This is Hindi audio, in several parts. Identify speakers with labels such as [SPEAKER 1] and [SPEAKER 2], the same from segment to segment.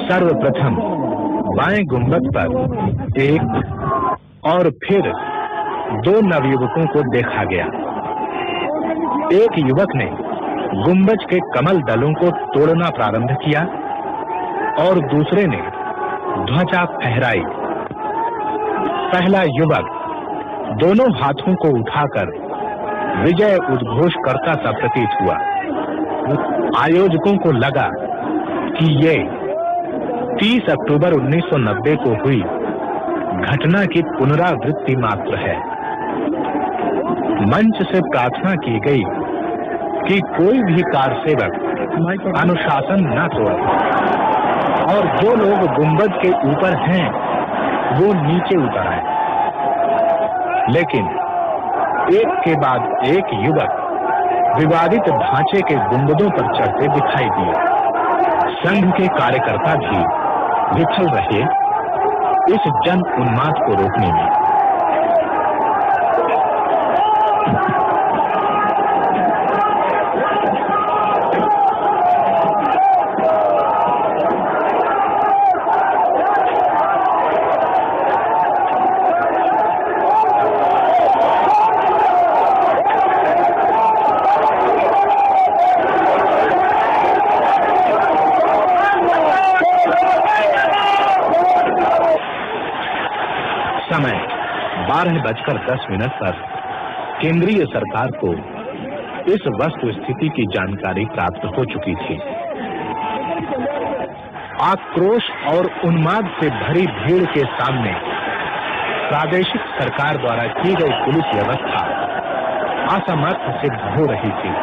[SPEAKER 1] सर्वप्रथम बाएं गुंबद पर एक और फिर दो नवयुवकों को देखा गया। एक युवक ने गुंबज के कमल दलों को तोड़ना प्रारंभ किया और दूसरे ने ध्वजा फहराई। पहला युवक दोनों हाथों को उठाकर विजय उद्घोष करता सा प्रतीत हुआ। आयोजकों को लगा कि ये 30 अक्टूबर 1990 को हुई घटना की पुनरावृत्ति मात्र है। मंच से प्रार्थना की गई कि कोई भी कारसेवक अनुशासन न तोड़े और जो लोग गुंबद के ऊपर हैं वो नीचे उतर आए। लेकिन एक के बाद एक युवक विवादित ढांचे के गुंबदों पर चढ़ते दिखाई दिए। संघ के कार्यकर्ता भी विफल रहे इस जन उन्माद को रोकने में। समय 12:10 पर केंद्रीय सरकार को इस वस्तु स्थिति की जानकारी प्राप्त हो चुकी थी। आक्रोश और उन्माद से भरी भीड़ के सामने प्रादेशिक सरकार द्वारा की गई पुलिस व्यवस्था असमर्थ सिद्ध हो रही थी।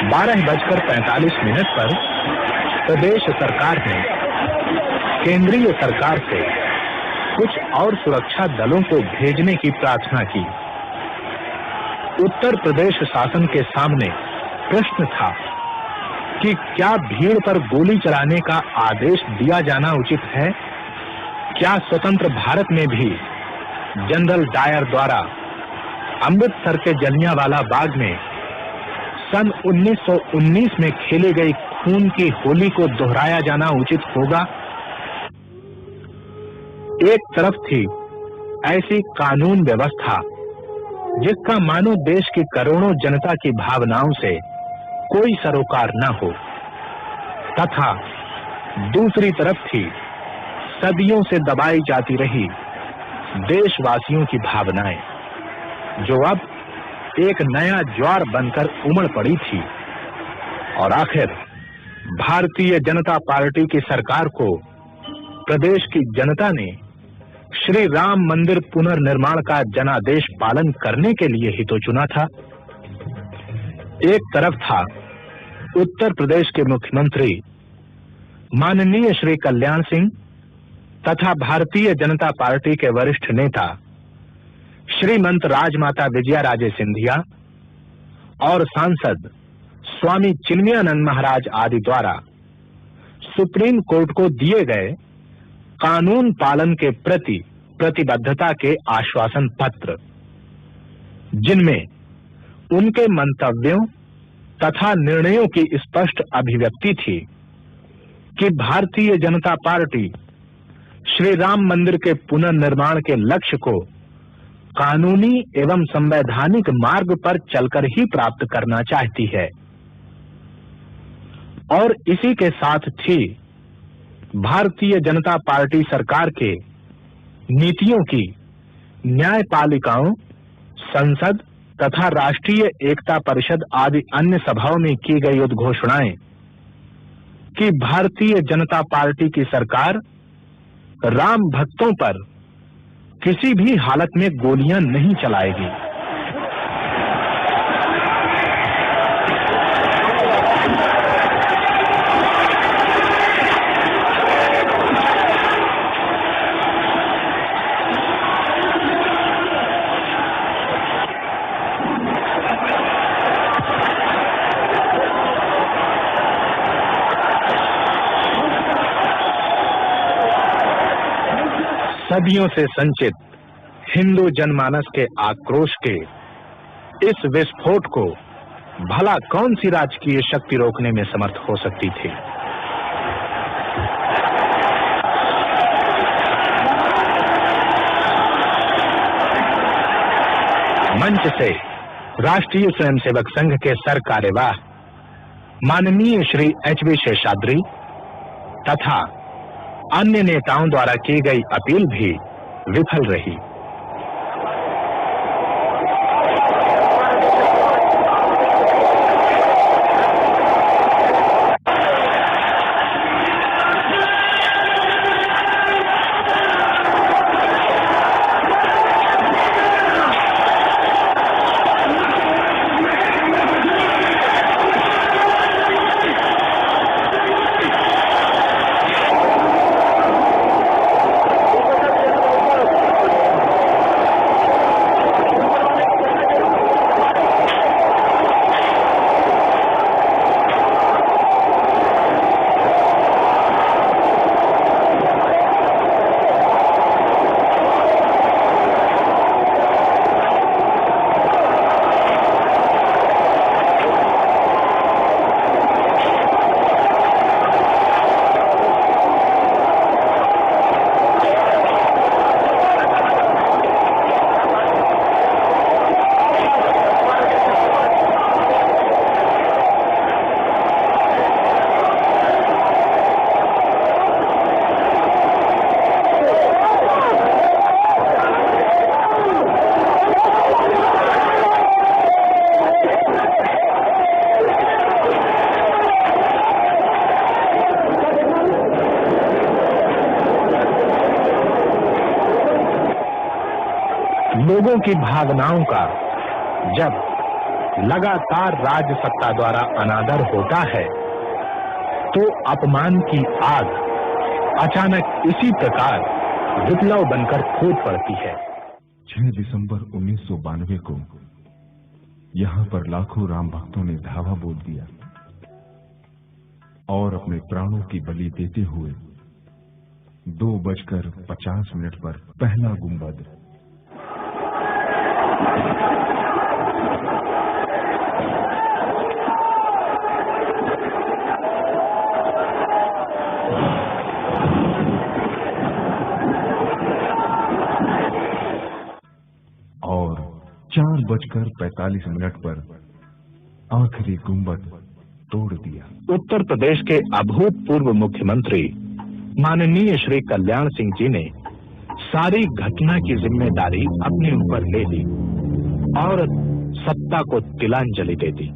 [SPEAKER 1] बारह 12:45 पर प्रदेश सरकार ने केंद्रीय सरकार से कुछ और सुरक्षा दलों को भेजने की प्रार्थना की। उत्तर प्रदेश शासन के सामने प्रश्न था कि क्या भीड़ पर गोली चलाने का आदेश दिया जाना उचित है? क्या स्वतंत्र भारत में भी जनरल डायर द्वारा अमृतसर के जलियांवाला बाग में सन 1919 में खेली गई खून की होली को दोहराया जाना उचित होगा? एक तरफ थी ऐसी कानून व्यवस्था जिसका मानो देश की करोड़ों जनता की भावनाओं से कोई सरोकार न हो, तथा दूसरी तरफ थी सदियों से दबाई जाती रही देशवासियों की भावनाएं, जो अब एक नया ज्वार बनकर उमड़ पड़ी थी। और आखिर भारतीय जनता पार्टी की सरकार को प्रदेश की जनता ने श्री राम मंदिर पुनर्निर्माण का जनादेश पालन करने के लिए ही तो चुना था। एक तरफ था उत्तर प्रदेश के मुख्यमंत्री माननीय श्री कल्याण सिंह तथा भारतीय जनता पार्टी के वरिष्ठ नेता श्रीमंत राजमाता विजयाराजे सिंधिया और सांसद स्वामी चिन्मयानंद महाराज आदि द्वारा सुप्रीम कोर्ट को दिए गए कानून पालन के प्रति प्रतिबद्धता के आश्वासन पत्र, जिनमें उनके मंतव्यों तथा निर्णयों की स्पष्ट अभिव्यक्ति थी कि भारतीय जनता पार्टी श्री राम मंदिर के पुनर्निर्माण के लक्ष्य को कानूनी एवं संवैधानिक मार्ग पर चलकर ही प्राप्त करना चाहती है। और इसी के साथ थी भारतीय जनता पार्टी सरकार के नीतियों की न्यायपालिकाओं, संसद तथा राष्ट्रीय एकता परिषद आदि अन्य सभाओं में की गई उद्घोषणाएं कि भारतीय जनता पार्टी की सरकार राम भक्तों पर किसी भी हालत में गोलियां नहीं चलाएगी। सदियों से संचित हिंदू जनमानस के आक्रोश के इस विस्फोट को भला कौन सी राजकीय शक्ति रोकने में समर्थ हो सकती थी? मंच से राष्ट्रीय स्वयंसेवक संघ के सर कार्यवाह माननीय श्री एच.वी. शेषाद्री तथा अन्य नेताओं द्वारा की गई अपील भी विफल रही। लोगों की भावनाओं का जब लगातार राज सत्ता द्वारा अनादर होता है तो अपमान की आग अचानक इसी प्रकार विप्लव बनकर फूट पड़ती है।
[SPEAKER 2] 6 दिसंबर 1992 को यहाँ पर लाखों राम भक्तों ने धावा बोल दिया और अपने प्राणों की बलि देते हुए 2:50 पर पहला गुंबद और 4:45 पर आखिरी गुंबद तोड़ दिया।
[SPEAKER 1] उत्तर प्रदेश के अभूतपूर्व मुख्यमंत्री माननीय श्री कल्याण सिंह जी ने सारी घटना की जिम्मेदारी अपने ऊपर ले ली और सत्ता को तिलांजलि दे दी।